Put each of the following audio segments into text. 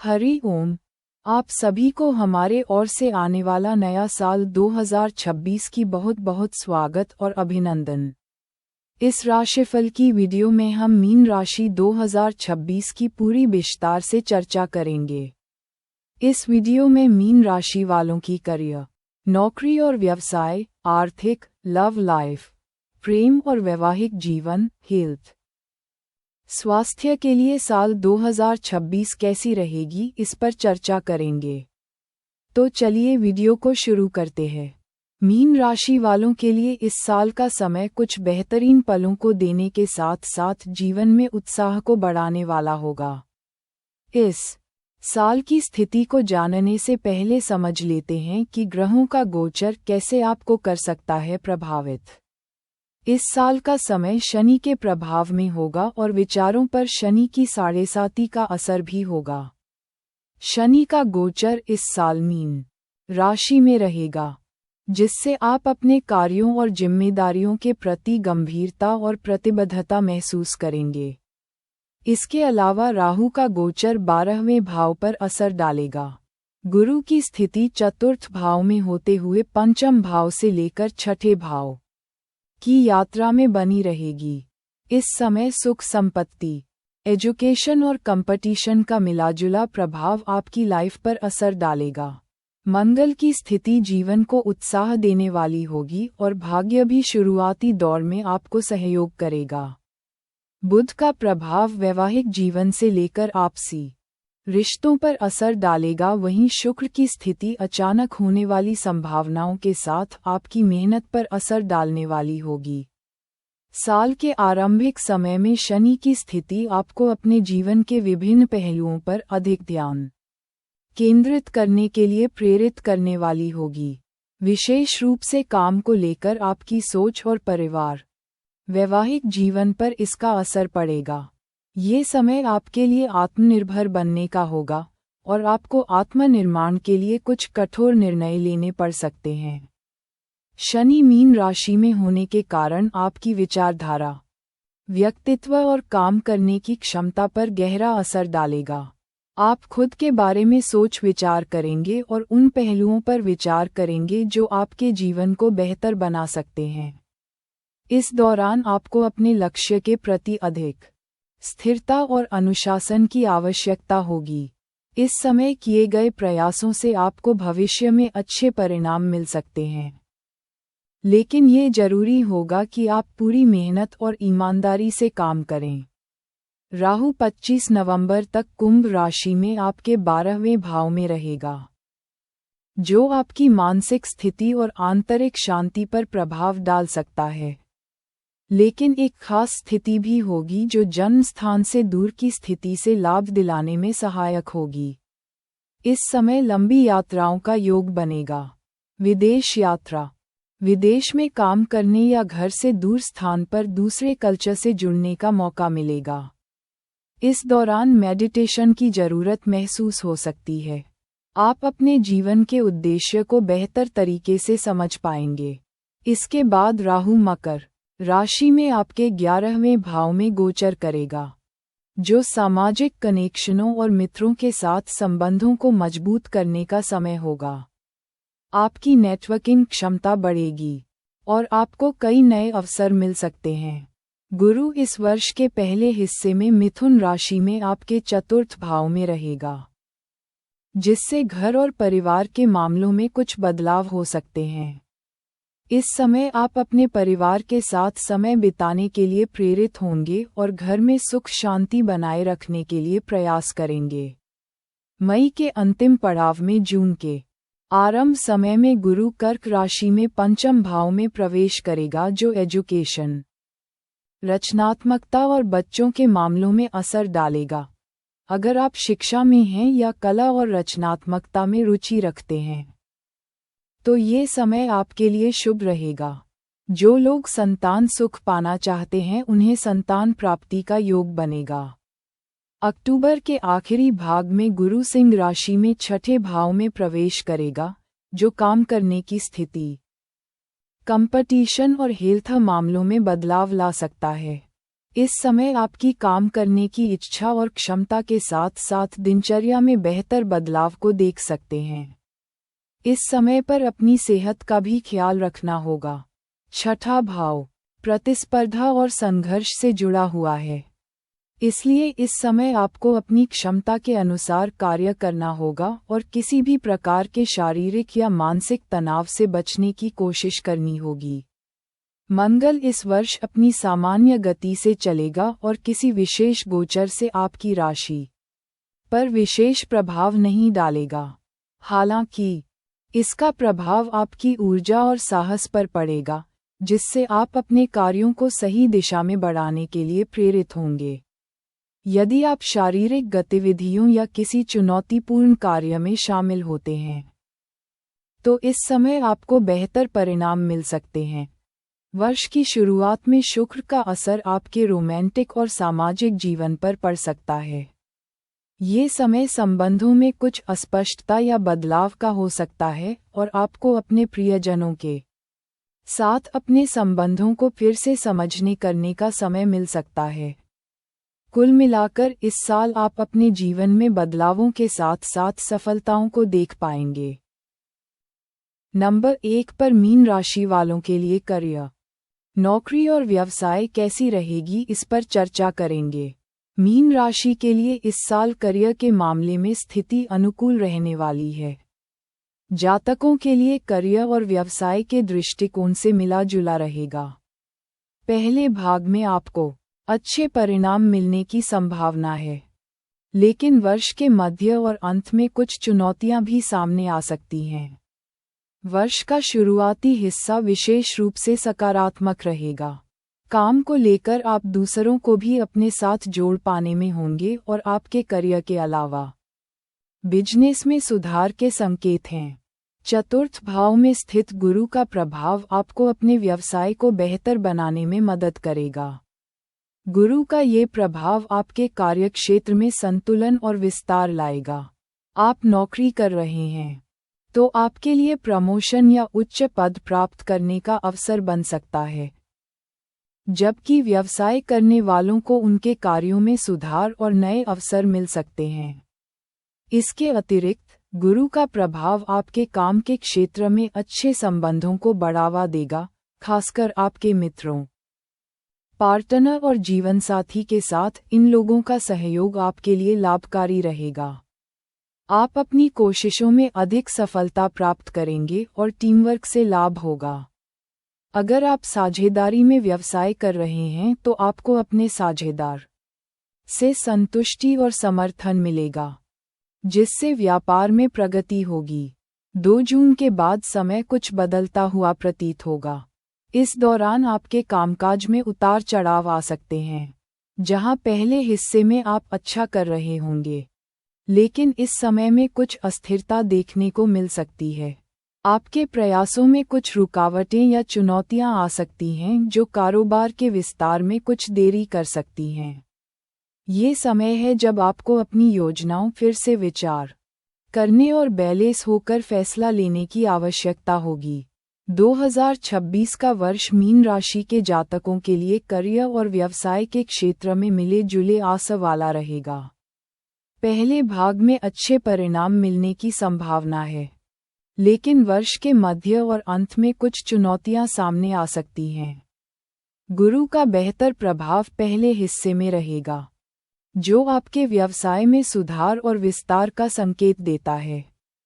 हरि ओम। आप सभी को हमारे ओर से आने वाला नया साल 2026 की बहुत बहुत स्वागत और अभिनंदन। इस राशिफल की वीडियो में हम मीन राशि 2026 की पूरी विस्तार से चर्चा करेंगे। इस वीडियो में मीन राशि वालों की करियर, नौकरी और व्यवसाय, आर्थिक, लव लाइफ, प्रेम और वैवाहिक जीवन, हेल्थ, स्वास्थ्य के लिए साल 2026 कैसी रहेगी इस पर चर्चा करेंगे। तो चलिए वीडियो को शुरू करते हैं। मीन राशि वालों के लिए इस साल का समय कुछ बेहतरीन पलों को देने के साथ साथ जीवन में उत्साह को बढ़ाने वाला होगा। इस साल की स्थिति को जानने से पहले समझ लेते हैं कि ग्रहों का गोचर कैसे आपको कर सकता है प्रभावित। इस साल का समय शनि के प्रभाव में होगा और विचारों पर शनि की 7.5 का असर भी होगा। शनि का गोचर इस साल मीन राशि में रहेगा, जिससे आप अपने कार्यों और जिम्मेदारियों के प्रति गंभीरता और प्रतिबद्धता महसूस करेंगे। इसके अलावा राहु का गोचर 12वें भाव पर असर डालेगा। गुरु की स्थिति चतुर्थ भाव में होते हुए पंचम भाव से लेकर छठे भाव की यात्रा में बनी रहेगी। इस समय सुख संपत्ति, एजुकेशन और कंपटीशन का मिलाजुला प्रभाव आपकी लाइफ पर असर डालेगा। मंगल की स्थिति जीवन को उत्साह देने वाली होगी और भाग्य भी शुरुआती दौर में आपको सहयोग करेगा। बुध का प्रभाव वैवाहिक जीवन से लेकर आपसी रिश्तों पर असर डालेगा। वहीं शुक्र की स्थिति अचानक होने वाली संभावनाओं के साथ आपकी मेहनत पर असर डालने वाली होगी। साल के आरंभिक समय में शनि की स्थिति आपको अपने जीवन के विभिन्न पहलुओं पर अधिक ध्यान केंद्रित करने के लिए प्रेरित करने वाली होगी। विशेष रूप से काम को लेकर आपकी सोच और परिवार, वैवाहिक जीवन पर इसका असर पड़ेगा। ये समय आपके लिए आत्मनिर्भर बनने का होगा और आपको आत्मनिर्माण के लिए कुछ कठोर निर्णय लेने पड़ सकते हैं। शनि मीन राशि में होने के कारण आपकी विचारधारा, व्यक्तित्व और काम करने की क्षमता पर गहरा असर डालेगा। आप खुद के बारे में सोच विचार करेंगे और उन पहलुओं पर विचार करेंगे जो आपके जीवन को बेहतर बना सकते हैं। इस दौरान आपको अपने लक्ष्य के प्रति अधिक स्थिरता और अनुशासन की आवश्यकता होगी। इस समय किए गए प्रयासों से आपको भविष्य में अच्छे परिणाम मिल सकते हैं, लेकिन ये जरूरी होगा कि आप पूरी मेहनत और ईमानदारी से काम करें। राहु 25 नवंबर तक कुंभ राशि में आपके 12वें भाव में रहेगा, जो आपकी मानसिक स्थिति और आंतरिक शांति पर प्रभाव डाल सकता है। लेकिन एक खास स्थिति भी होगी जो जन्म स्थान से दूर की स्थिति से लाभ दिलाने में सहायक होगी। इस समय लंबी यात्राओं का योग बनेगा। विदेश यात्रा, विदेश में काम करने या घर से दूर स्थान पर दूसरे कल्चर से जुड़ने का मौका मिलेगा। इस दौरान मेडिटेशन की जरूरत महसूस हो सकती है। आप अपने जीवन के उद्देश्य को बेहतर तरीके से समझ पाएंगे। इसके बाद राहु मकर राशि में आपके 11वें भाव में गोचर करेगा, जो सामाजिक कनेक्शनों और मित्रों के साथ संबंधों को मजबूत करने का समय होगा। आपकी नेटवर्किंग क्षमता बढ़ेगी और आपको कई नए अवसर मिल सकते हैं। गुरु इस वर्ष के पहले हिस्से में मिथुन राशि में आपके चतुर्थ भाव में रहेगा, जिससे घर और परिवार के मामलों में कुछ बदलाव हो सकते हैं। इस समय आप अपने परिवार के साथ समय बिताने के लिए प्रेरित होंगे और घर में सुख शांति बनाए रखने के लिए प्रयास करेंगे। मई के अंतिम पड़ाव में जून के आरंभ समय में गुरु कर्क राशि में पंचम भाव में प्रवेश करेगा, जो एजुकेशन, रचनात्मकता और बच्चों के मामलों में असर डालेगा। अगर आप शिक्षा में हैं या कला और रचनात्मकता में रुचि रखते हैं, तो ये समय आपके लिए शुभ रहेगा। जो लोग संतान सुख पाना चाहते हैं उन्हें संतान प्राप्ति का योग बनेगा। अक्टूबर के आखिरी भाग में गुरु सिंह राशि में छठे भाव में प्रवेश करेगा, जो काम करने की स्थिति, कंपटीशन और हेल्थ मामलों में बदलाव ला सकता है। इस समय आपकी काम करने की इच्छा और क्षमता के साथ साथ दिनचर्या में बेहतर बदलाव को देख सकते हैं। इस समय पर अपनी सेहत का भी ख्याल रखना होगा। छठा भाव प्रतिस्पर्धा और संघर्ष से जुड़ा हुआ है, इसलिए इस समय आपको अपनी क्षमता के अनुसार कार्य करना होगा और किसी भी प्रकार के शारीरिक या मानसिक तनाव से बचने की कोशिश करनी होगी। मंगल इस वर्ष अपनी सामान्य गति से चलेगा और किसी विशेष गोचर से आपकी राशि पर विशेष प्रभाव नहीं डालेगा। हालांकि इसका प्रभाव आपकी ऊर्जा और साहस पर पड़ेगा, जिससे आप अपने कार्यों को सही दिशा में बढ़ाने के लिए प्रेरित होंगे। यदि आप शारीरिक गतिविधियों या किसी चुनौतीपूर्ण कार्य में शामिल होते हैं, तो इस समय आपको बेहतर परिणाम मिल सकते हैं। वर्ष की शुरुआत में शुक्र का असर आपके रोमांटिक और सामाजिक जीवन पर पड़ सकता है। ये समय संबंधों में कुछ अस्पष्टता या बदलाव का हो सकता है और आपको अपने प्रियजनों के साथ अपने संबंधों को फिर से समझने करने का समय मिल सकता है। कुल मिलाकर इस साल आप अपने जीवन में बदलावों के साथ साथ सफलताओं को देख पाएंगे। नंबर 1 पर मीन राशि वालों के लिए करियर, नौकरी और व्यवसाय कैसी रहेगी, इस पर चर्चा करेंगे। मीन राशि के लिए इस साल करियर के मामले में स्थिति अनुकूल रहने वाली है। जातकों के लिए करियर और व्यवसाय के दृष्टिकोण से मिला जुला रहेगा। पहले भाग में आपको अच्छे परिणाम मिलने की संभावना है, लेकिन वर्ष के मध्य और अंत में कुछ चुनौतियां भी सामने आ सकती हैं। वर्ष का शुरुआती हिस्सा विशेष रूप से सकारात्मक रहेगा। काम को लेकर आप दूसरों को भी अपने साथ जोड़ पाने में होंगे और आपके करियर के अलावा बिजनेस में सुधार के संकेत हैं। चतुर्थ भाव में स्थित गुरु का प्रभाव आपको अपने व्यवसाय को बेहतर बनाने में मदद करेगा। गुरु का ये प्रभाव आपके कार्यक्षेत्र में संतुलन और विस्तार लाएगा। आप नौकरी कर रहे हैं तो आपके लिए प्रमोशन या उच्च पद प्राप्त करने का अवसर बन सकता है, जबकि व्यवसाय करने वालों को उनके कार्यों में सुधार और नए अवसर मिल सकते हैं। इसके अतिरिक्त गुरु का प्रभाव आपके काम के क्षेत्र में अच्छे संबंधों को बढ़ावा देगा, खासकर आपके मित्रों, पार्टनर और जीवनसाथी के साथ। इन लोगों का सहयोग आपके लिए लाभकारी रहेगा। आप अपनी कोशिशों में अधिक सफलता प्राप्त करेंगे और टीमवर्क से लाभ होगा। अगर आप साझेदारी में व्यवसाय कर रहे हैं तो आपको अपने साझेदार से संतुष्टि और समर्थन मिलेगा, जिससे व्यापार में प्रगति होगी। 2 जून के बाद समय कुछ बदलता हुआ प्रतीत होगा। इस दौरान आपके कामकाज में उतार चढ़ाव आ सकते हैं। जहां पहले हिस्से में आप अच्छा कर रहे होंगे, लेकिन इस समय में कुछ अस्थिरता देखने को मिल सकती है। आपके प्रयासों में कुछ रुकावटें या चुनौतियां आ सकती हैं जो कारोबार के विस्तार में कुछ देरी कर सकती हैं। ये समय है जब आपको अपनी योजनाओं फिर से विचार करने और बैलेंस होकर फैसला लेने की आवश्यकता होगी। 2026 का वर्ष मीन राशि के जातकों के लिए करियर और व्यवसाय के क्षेत्र में मिले जुले आस वाला रहेगा। पहले भाग में अच्छे परिणाम मिलने की संभावना है, लेकिन वर्ष के मध्य और अंत में कुछ चुनौतियां सामने आ सकती हैं। गुरु का बेहतर प्रभाव पहले हिस्से में रहेगा, जो आपके व्यवसाय में सुधार और विस्तार का संकेत देता है,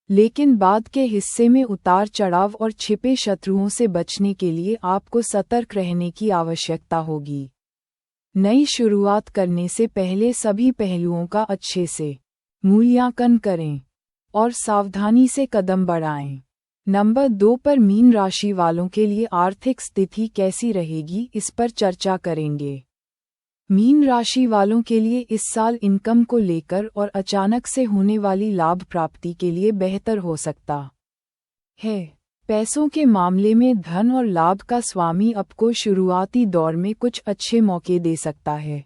लेकिन बाद के हिस्से में उतार चढ़ाव और छिपे शत्रुओं से बचने के लिए आपको सतर्क रहने की आवश्यकता होगी। नई शुरुआत करने से पहले सभी पहलुओं का अच्छे से मूल्यांकन करें और सावधानी से कदम बढ़ाएं। नंबर 2 पर मीन राशि वालों के लिए आर्थिक स्थिति कैसी रहेगी, इस पर चर्चा करेंगे। मीन राशि वालों के लिए इस साल इनकम को लेकर और अचानक से होने वाली लाभ प्राप्ति के लिए बेहतर हो सकता है। पैसों के मामले में धन और लाभ का स्वामी आपको शुरुआती दौर में कुछ अच्छे मौके दे सकता है।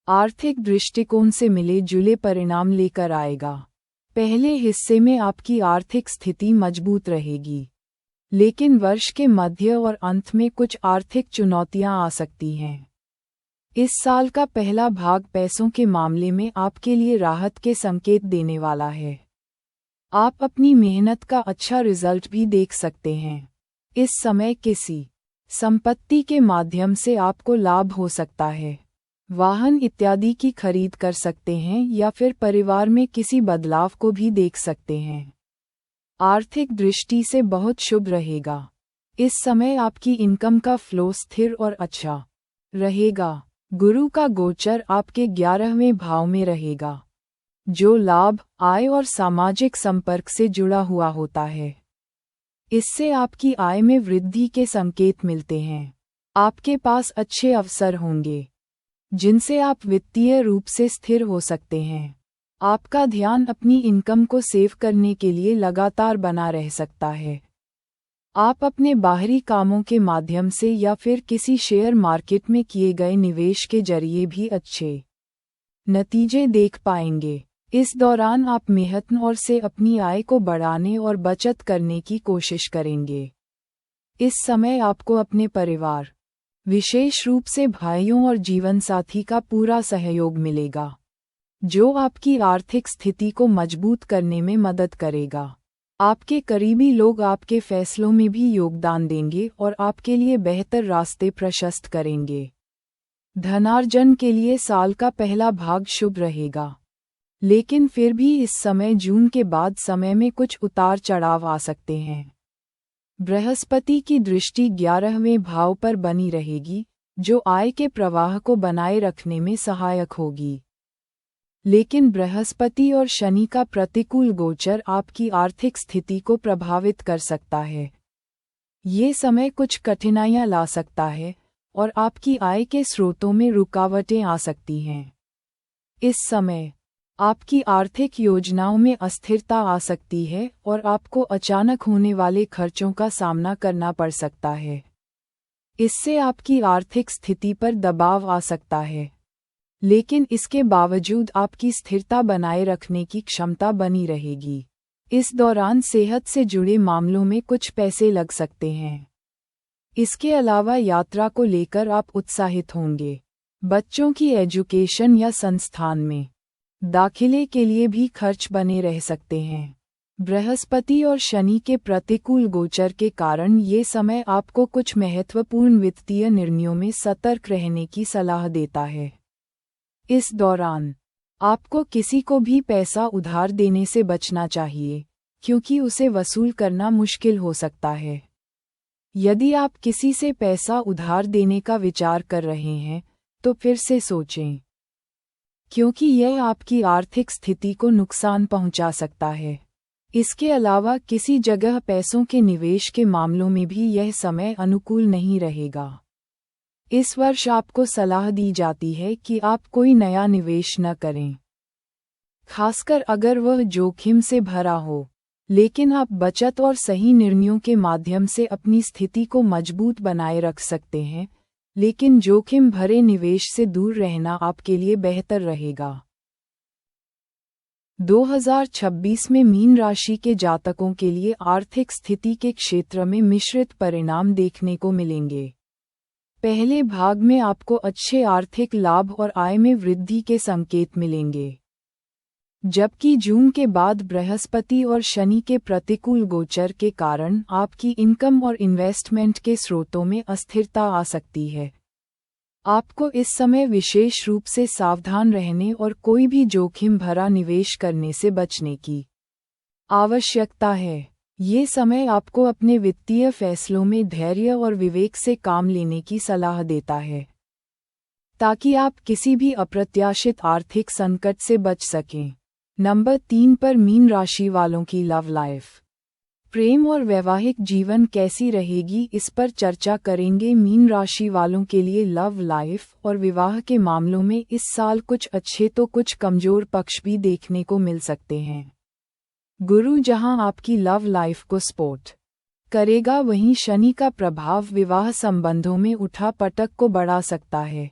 आर्थिक दृष्टिकोण से मिले जुले परिणाम लेकर आएगा। पहले हिस्से में आपकी आर्थिक स्थिति मजबूत रहेगी, लेकिन वर्ष के मध्य और अंत में कुछ आर्थिक चुनौतियां आ सकती हैं। इस साल का पहला भाग पैसों के मामले में आपके लिए राहत के संकेत देने वाला है। आप अपनी मेहनत का अच्छा रिजल्ट भी देख सकते हैं। इस समय किसी संपत्ति के माध्यम से आपको लाभ हो सकता है। वाहन इत्यादि की खरीद कर सकते हैं या फिर परिवार में किसी बदलाव को भी देख सकते हैं। आर्थिक दृष्टि से बहुत शुभ रहेगा। इस समय आपकी इनकम का फ्लो स्थिर और अच्छा रहेगा। गुरु का गोचर आपके 11वें भाव में रहेगा, जो लाभ, आय और सामाजिक संपर्क से जुड़ा हुआ होता है। इससे आपकी आय में वृद्धि के संकेत मिलते हैं। आपके पास अच्छे अवसर होंगे, जिनसे आप वित्तीय रूप से स्थिर हो सकते हैं। आपका ध्यान अपनी इनकम को सेव करने के लिए लगातार बना रह सकता है। आप अपने बाहरी कामों के माध्यम से या फिर किसी शेयर मार्केट में किए गए निवेश के जरिए भी अच्छे नतीजे देख पाएंगे। इस दौरान आप मेहनत और से अपनी आय को बढ़ाने और बचत करने की कोशिश करेंगे। इस समय आपको अपने परिवार, विशेष रूप से भाइयों और जीवनसाथी का पूरा सहयोग मिलेगा, जो आपकी आर्थिक स्थिति को मजबूत करने में मदद करेगा। आपके करीबी लोग आपके फैसलों में भी योगदान देंगे और आपके लिए बेहतर रास्ते प्रशस्त करेंगे। धनार्जन के लिए साल का पहला भाग शुभ रहेगा, लेकिन फिर भी इस समय जून के बाद समय में कुछ उतार चढ़ाव आ सकते हैं। बृहस्पति की दृष्टि 11वें भाव पर बनी रहेगी, जो आय के प्रवाह को बनाए रखने में सहायक होगी। लेकिन बृहस्पति और शनि का प्रतिकूल गोचर आपकी आर्थिक स्थिति को प्रभावित कर सकता है। ये समय कुछ कठिनाइयां ला सकता है और आपकी आय के स्रोतों में रुकावटें आ सकती हैं। इस समय आपकी आर्थिक योजनाओं में अस्थिरता आ सकती है और आपको अचानक होने वाले खर्चों का सामना करना पड़ सकता है। इससे आपकी आर्थिक स्थिति पर दबाव आ सकता है, लेकिन इसके बावजूद आपकी स्थिरता बनाए रखने की क्षमता बनी रहेगी। इस दौरान सेहत से जुड़े मामलों में कुछ पैसे लग सकते हैं। इसके अलावा यात्रा को लेकर आप उत्साहित होंगे। बच्चों की एजुकेशन या संस्थान में दाखिले के लिए भी खर्च बने रह सकते हैं। बृहस्पति और शनि के प्रतिकूल गोचर के कारण ये समय आपको कुछ महत्वपूर्ण वित्तीय निर्णयों में सतर्क रहने की सलाह देता है। इस दौरान आपको किसी को भी पैसा उधार देने से बचना चाहिए, क्योंकि उसे वसूल करना मुश्किल हो सकता है। यदि आप किसी से पैसा उधार देने का विचार कर रहे हैं, तो फिर से सोचें, क्योंकि यह आपकी आर्थिक स्थिति को नुकसान पहुंचा सकता है। इसके अलावा किसी जगह पैसों के निवेश के मामलों में भी यह समय अनुकूल नहीं रहेगा। इस वर्ष आपको सलाह दी जाती है कि आप कोई नया निवेश न करें, खासकर अगर वह जोखिम से भरा हो। लेकिन आप बचत और सही निर्णयों के माध्यम से अपनी स्थिति को मजबूत बनाए रख सकते हैं, लेकिन जोखिम भरे निवेश से दूर रहना आपके लिए बेहतर रहेगा। 2026 में मीन राशि के जातकों के लिए आर्थिक स्थिति के क्षेत्र में मिश्रित परिणाम देखने को मिलेंगे। पहले भाग में आपको अच्छे आर्थिक लाभ और आय में वृद्धि के संकेत मिलेंगे, जबकि जून के बाद बृहस्पति और शनि के प्रतिकूल गोचर के कारण आपकी इनकम और इन्वेस्टमेंट के स्रोतों में अस्थिरता आ सकती है। आपको इस समय विशेष रूप से सावधान रहने और कोई भी जोखिम भरा निवेश करने से बचने की आवश्यकता है। ये समय आपको अपने वित्तीय फैसलों में धैर्य और विवेक से काम लेने की सलाह देता है, ताकि आप किसी भी अप्रत्याशित आर्थिक संकट से बच सकें। नंबर 3 पर मीन राशि वालों की लव लाइफ। प्रेम और वैवाहिक जीवन कैसी रहेगी, इस पर चर्चा करेंगे। मीन राशि वालों के लिए लव लाइफ और विवाह के मामलों में इस साल कुछ अच्छे तो कुछ कमजोर पक्ष भी देखने को मिल सकते हैं। गुरु जहां आपकी लव लाइफ को सपोर्ट करेगा, वहीं शनि का प्रभाव विवाह संबंधों में उठापटक को बढ़ा सकता है।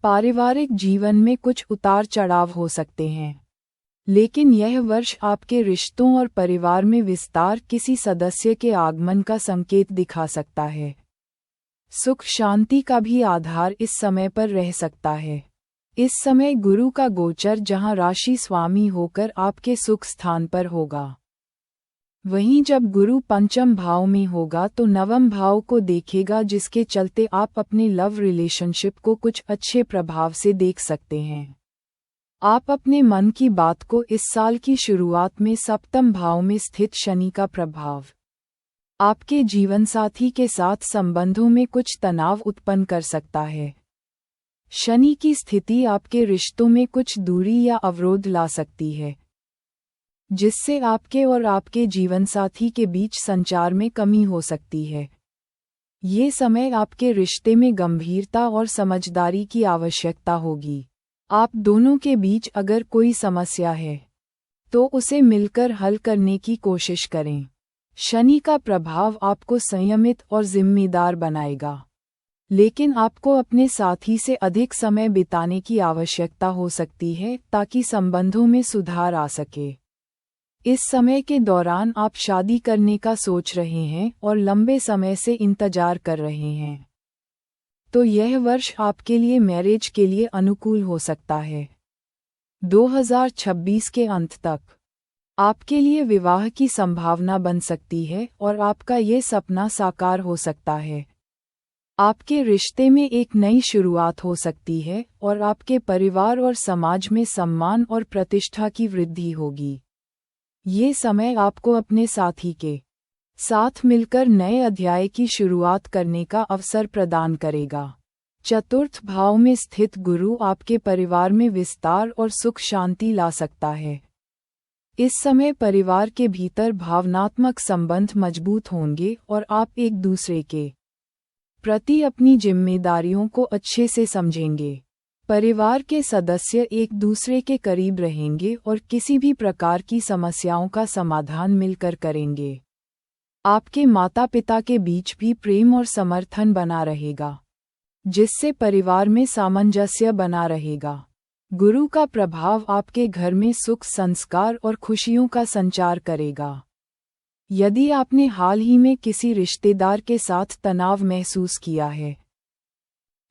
पारिवारिक जीवन में कुछ उतार चढ़ाव हो सकते हैं, लेकिन यह वर्ष आपके रिश्तों और परिवार में विस्तार, किसी सदस्य के आगमन का संकेत दिखा सकता है। सुख शांति का भी आधार इस समय पर रह सकता है। इस समय गुरु का गोचर जहां राशि स्वामी होकर आपके सुख स्थान पर होगा, वहीं जब गुरु पंचम भाव में होगा तो नवम भाव को देखेगा, जिसके चलते आप अपने लव रिलेशनशिप को कुछ अच्छे प्रभाव से देख सकते हैं। आप अपने मन की बात को इस साल की शुरुआत में सप्तम भाव में स्थित शनि का प्रभाव आपके जीवनसाथी के साथ संबंधों में कुछ तनाव उत्पन्न कर सकता है। शनि की स्थिति आपके रिश्तों में कुछ दूरी या अवरोध ला सकती है, जिससे आपके और आपके जीवनसाथी के बीच संचार में कमी हो सकती है। ये समय आपके रिश्ते में गंभीरता और समझदारी की आवश्यकता होगी। आप दोनों के बीच अगर कोई समस्या है तो उसे मिलकर हल करने की कोशिश करें। शनि का प्रभाव आपको संयमित और जिम्मेदार बनाएगा, लेकिन आपको अपने साथी से अधिक समय बिताने की आवश्यकता हो सकती है ताकि संबंधों में सुधार आ सके। इस समय के दौरान आप शादी करने का सोच रहे हैं और लंबे समय से इंतजार कर रहे हैं, तो यह वर्ष आपके लिए मैरिज के लिए अनुकूल हो सकता है। 2026 के अंत तक आपके लिए विवाह की संभावना बन सकती है और आपका ये सपना साकार हो सकता है। आपके रिश्ते में एक नई शुरुआत हो सकती है और आपके परिवार और समाज में सम्मान और प्रतिष्ठा की वृद्धि होगी। ये समय आपको अपने साथी के साथ मिलकर नए अध्याय की शुरुआत करने का अवसर प्रदान करेगा। चतुर्थ भाव में स्थित गुरु आपके परिवार में विस्तार और सुख शांति ला सकता है। इस समय परिवार के भीतर भावनात्मक संबंध मजबूत होंगे और आप एक दूसरे के प्रति अपनी जिम्मेदारियों को अच्छे से समझेंगे। परिवार के सदस्य एक दूसरे के करीब रहेंगे और किसी भी प्रकार की समस्याओं का समाधान मिलकर करेंगे। आपके माता पिता के बीच भी प्रेम और समर्थन बना रहेगा, जिससे परिवार में सामंजस्य बना रहेगा। गुरु का प्रभाव आपके घर में सुख, संस्कार और खुशियों का संचार करेगा। यदि आपने हाल ही में किसी रिश्तेदार के साथ तनाव महसूस किया है,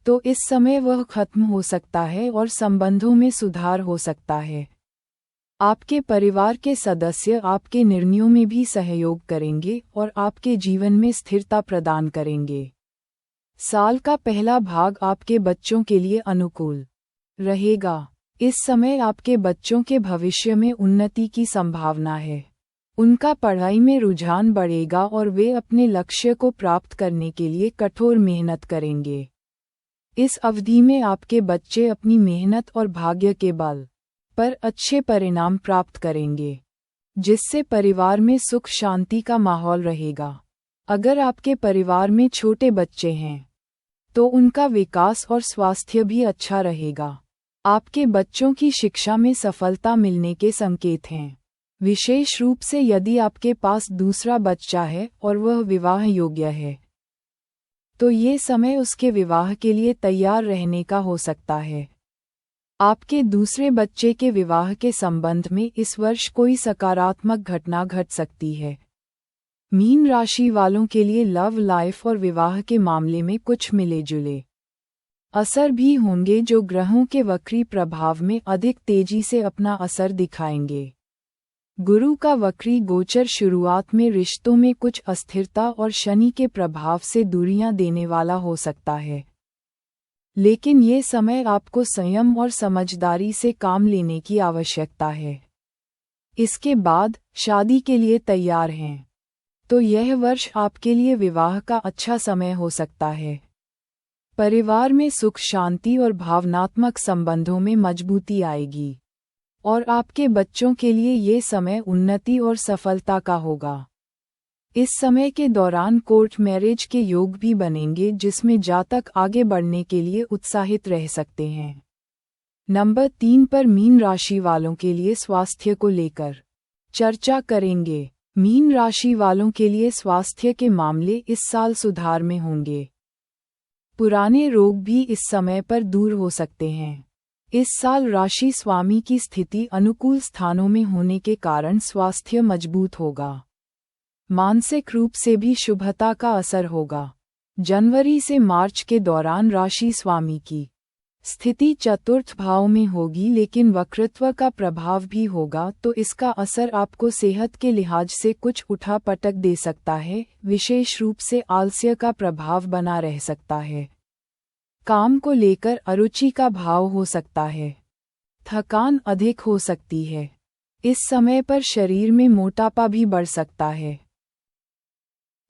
तो इस समय वह खत्म हो सकता है और संबंधों में सुधार हो सकता है। आपके परिवार के सदस्य आपके निर्णयों में भी सहयोग करेंगे और आपके जीवन में स्थिरता प्रदान करेंगे। साल का पहला भाग आपके बच्चों के लिए अनुकूल रहेगा। इस समय आपके बच्चों के भविष्य में उन्नति की संभावना है। उनका पढ़ाई में रुझान बढ़ेगा और वे अपने लक्ष्य को प्राप्त करने के लिए कठोर मेहनत करेंगे। इस अवधि में आपके बच्चे अपनी मेहनत और भाग्य के बल पर अच्छे परिणाम प्राप्त करेंगे, जिससे परिवार में सुख शांति का माहौल रहेगा। अगर आपके परिवार में छोटे बच्चे हैं, तो उनका विकास और स्वास्थ्य भी अच्छा रहेगा। आपके बच्चों की शिक्षा में सफलता मिलने के संकेत हैं, विशेष रूप से यदि आपके पास दूसरा बच्चा है और वह विवाह योग्य है, तो ये समय उसके विवाह के लिए तैयार रहने का हो सकता है। आपके दूसरे बच्चे के विवाह के संबंध में इस वर्ष कोई सकारात्मक घटना घट सकती है। मीन राशि वालों के लिए लव लाइफ और विवाह के मामले में कुछ मिले जुले असर भी होंगे, जो ग्रहों के वक्री प्रभाव में अधिक तेजी से अपना असर दिखाएंगे। गुरु का वक्री गोचर शुरुआत में रिश्तों में कुछ अस्थिरता और शनि के प्रभाव से दूरियां देने वाला हो सकता है, लेकिन ये समय आपको संयम और समझदारी से काम लेने की आवश्यकता है। इसके बाद शादी के लिए तैयार हैं, तो यह वर्ष आपके लिए विवाह का अच्छा समय हो सकता है। परिवार में सुख शांति और भावनात्मक संबंधों में मजबूती आएगी और आपके बच्चों के लिए ये समय उन्नति और सफलता का होगा। इस समय के दौरान कोर्ट मैरिज के योग भी बनेंगे, जिसमें जातक आगे बढ़ने के लिए उत्साहित रह सकते हैं। नंबर 3 पर मीन राशि वालों के लिए स्वास्थ्य को लेकर चर्चा करेंगे। मीन राशि वालों के लिए स्वास्थ्य के मामले इस साल सुधार में होंगे। पुराने रोग भी इस समय पर दूर हो सकते हैं। इस साल राशि स्वामी की स्थिति अनुकूल स्थानों में होने के कारण स्वास्थ्य मजबूत होगा। मानसिक रूप से भी शुभता का असर होगा। जनवरी से मार्च के दौरान राशि स्वामी की स्थिति चतुर्थ भाव में होगी, लेकिन वक्रत्व का प्रभाव भी होगा, तो इसका असर आपको सेहत के लिहाज से कुछ उठापटक दे सकता है। विशेष रूप से आलस्य का प्रभाव बना रह सकता है। काम को लेकर अरुचि का भाव हो सकता है। थकान अधिक हो सकती है। इस समय पर शरीर में मोटापा भी बढ़ सकता है।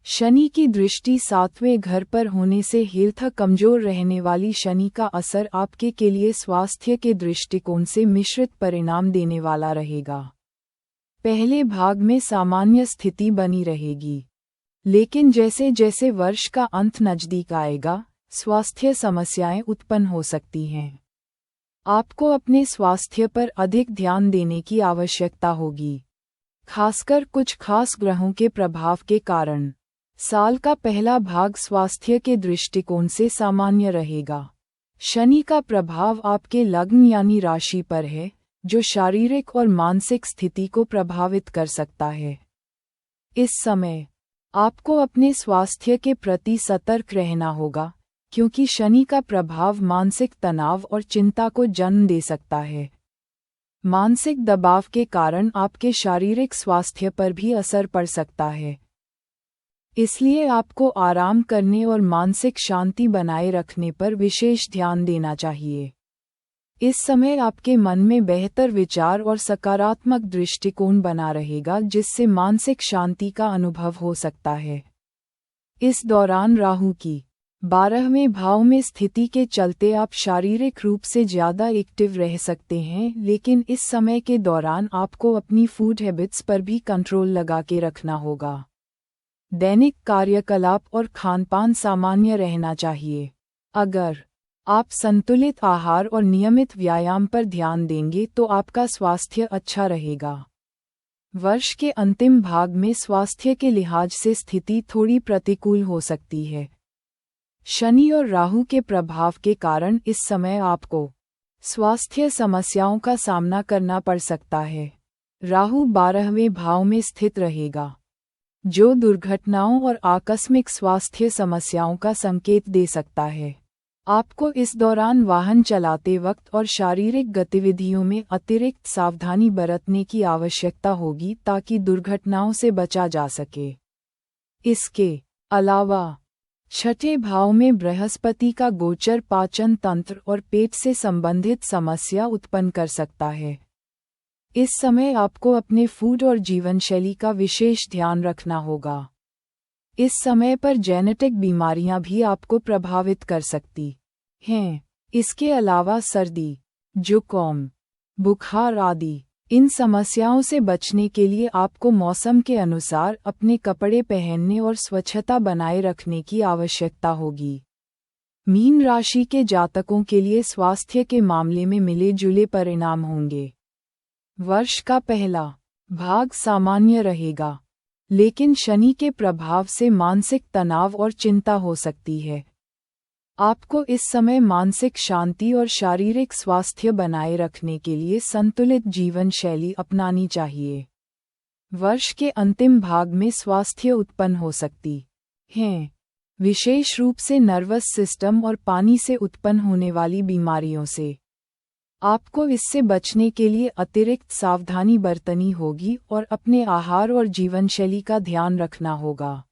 शनि की दृष्टि 7वें घर पर होने से हेल्थ कमजोर रहने वाली शनि का असर आपके के लिए स्वास्थ्य के दृष्टिकोण से मिश्रित परिणाम देने वाला रहेगा। पहले भाग में सामान्य स्थिति बनी रहेगी, लेकिन जैसे जैसे वर्ष का अंत नजदीक आएगा, स्वास्थ्य समस्याएं उत्पन्न हो सकती हैं। आपको अपने स्वास्थ्य पर अधिक ध्यान देने की आवश्यकता होगी, खासकर कुछ खास ग्रहों के प्रभाव के कारण। साल का पहला भाग स्वास्थ्य के दृष्टिकोण से सामान्य रहेगा। शनि का प्रभाव आपके लग्न यानी राशि पर है, जो शारीरिक और मानसिक स्थिति को प्रभावित कर सकता है। इस समय आपको अपने स्वास्थ्य के प्रति सतर्क रहना होगा, क्योंकि शनि का प्रभाव मानसिक तनाव और चिंता को जन्म दे सकता है। मानसिक दबाव के कारण आपके शारीरिक स्वास्थ्य पर भी असर पड़ सकता है। इसलिए आपको आराम करने और मानसिक शांति बनाए रखने पर विशेष ध्यान देना चाहिए। इस समय आपके मन में बेहतर विचार और सकारात्मक दृष्टिकोण बना रहेगा, जिससे मानसिक शांति का अनुभव हो सकता है। इस दौरान राहु की 12वें भाव में स्थिति के चलते आप शारीरिक रूप से ज्यादा एक्टिव रह सकते हैं, लेकिन इस समय के दौरान आपको अपनी फूड हैबिट्स पर भी कंट्रोल लगा के रखना होगा। दैनिक कार्यकलाप और खानपान सामान्य रहना चाहिए। अगर आप संतुलित आहार और नियमित व्यायाम पर ध्यान देंगे तो आपका स्वास्थ्य अच्छा रहेगा। वर्ष के अंतिम भाग में स्वास्थ्य के लिहाज से स्थिति थोड़ी प्रतिकूल हो सकती है। शनि और राहु के प्रभाव के कारण इस समय आपको स्वास्थ्य समस्याओं का सामना करना पड़ सकता है। राहु 12वें भाव में स्थित रहेगा, जो दुर्घटनाओं और आकस्मिक स्वास्थ्य समस्याओं का संकेत दे सकता है। आपको इस दौरान वाहन चलाते वक्त और शारीरिक गतिविधियों में अतिरिक्त सावधानी बरतने की आवश्यकता होगी, ताकि दुर्घटनाओं से बचा जा सके। इसके अलावा 6ठे भाव में बृहस्पति का गोचर पाचन तंत्र और पेट से संबंधित समस्या उत्पन्न कर सकता है। इस समय आपको अपने फूड और जीवनशैली का विशेष ध्यान रखना होगा। इस समय पर जेनेटिक बीमारियां भी आपको प्रभावित कर सकती हैं। इसके अलावा सर्दी, जुकाम, बुखार आदि इन समस्याओं से बचने के लिए आपको मौसम के अनुसार अपने कपड़े पहनने और स्वच्छता बनाए रखने की आवश्यकता होगी। मीन राशि के जातकों के लिए स्वास्थ्य के मामले में मिले जुले परिणाम होंगे। वर्ष का पहला भाग सामान्य रहेगा, लेकिन शनि के प्रभाव से मानसिक तनाव और चिंता हो सकती है। आपको इस समय मानसिक शांति और शारीरिक स्वास्थ्य बनाए रखने के लिए संतुलित जीवन शैली अपनानी चाहिए। वर्ष के अंतिम भाग में स्वास्थ्य उत्पन्न हो सकती हैं, विशेष रूप से नर्वस सिस्टम और पानी से उत्पन्न होने वाली बीमारियों से। आपको इससे बचने के लिए अतिरिक्त सावधानी बरतनी होगी और अपने आहार और जीवनशैली का ध्यान रखना होगा।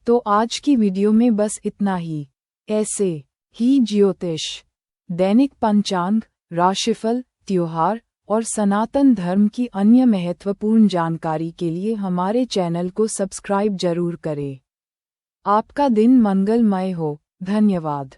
तो आज की वीडियो में बस इतना ही। ऐसे ही ज्योतिष, दैनिक पंचांग, राशिफल, त्योहार और सनातन धर्म की अन्य महत्वपूर्ण जानकारी के लिए हमारे चैनल को सब्सक्राइब जरूर करें। आपका दिन मंगलमय हो। धन्यवाद।